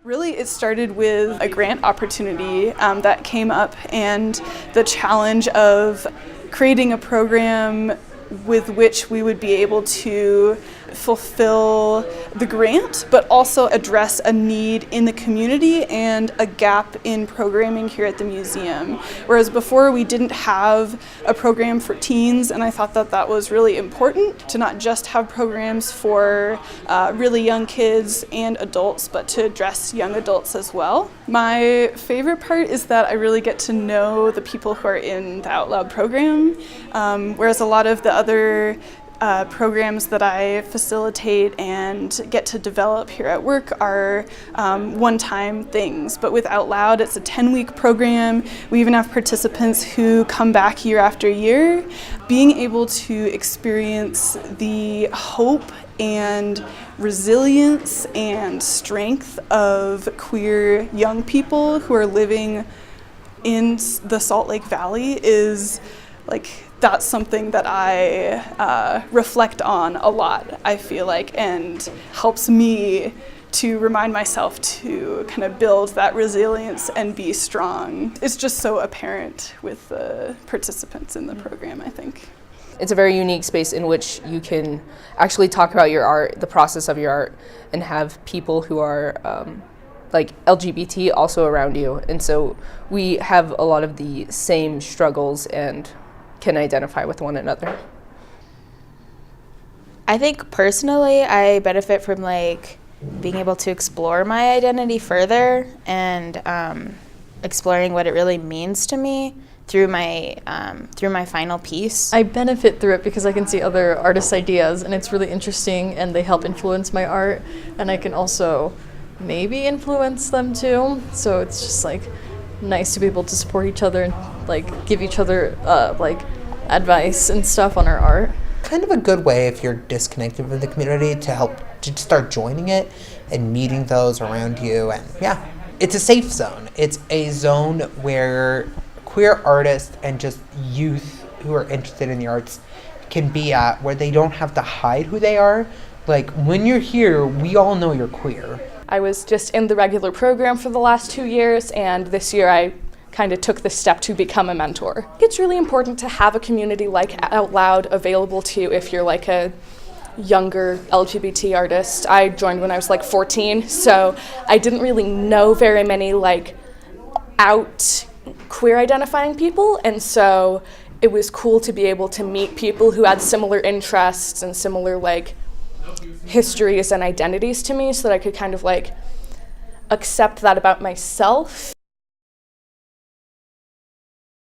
Really, it started with a grant opportunity that came up, and the challenge of creating a program with which we would be able to fulfill the grant, but also address a need in the community and a gap in programming here at the museum. Whereas before we didn't have a program for teens, and I thought that that was really important to not just have programs for really young kids and adults, but to address young adults as well. My favorite part is that I really get to know the people who are in the Out Loud program, whereas a lot of the other programs that I facilitate and get to develop here at work are one-time things. But with Out Loud, it's a 10-week program. We even have participants who come back year after year. Being able to experience the hope and resilience and strength of queer young people who are living in the Salt Lake Valley is that's something that I reflect on a lot, I feel like, and helps me to remind myself to kind of build that resilience and be strong. It's just so apparent with the participants in the program, I think. It's a very unique space in which you can actually talk about your art, the process of your art, and have people who are LGBT also around you. And so we have a lot of the same struggles and can identify with one another. I think personally I benefit from being able to explore my identity further and exploring what it really means to me through my final piece. I benefit through it because I can see other artists' ideas, and it's really interesting, and they help influence my art, and I can also maybe influence them too. So it's just nice to be able to support each other and give each other advice and stuff on our art. Kind of a good way if you're disconnected from the community to help to start joining it and meeting those around you. And yeah, it's a safe zone. It's a zone where queer artists and just youth who are interested in the arts can be at, where they don't have to hide who they are. When you're here, we all know you're queer. I was just in the regular program for the last 2 years, and this year I kind of took the step to become a mentor. It's really important to have a community like Out Loud available to you if you're a younger LGBT artist. I joined when I was 14, so I didn't really know very many out queer identifying people, and so it was cool to be able to meet people who had similar interests and similar histories and identities to me, so that I could kind of accept that about myself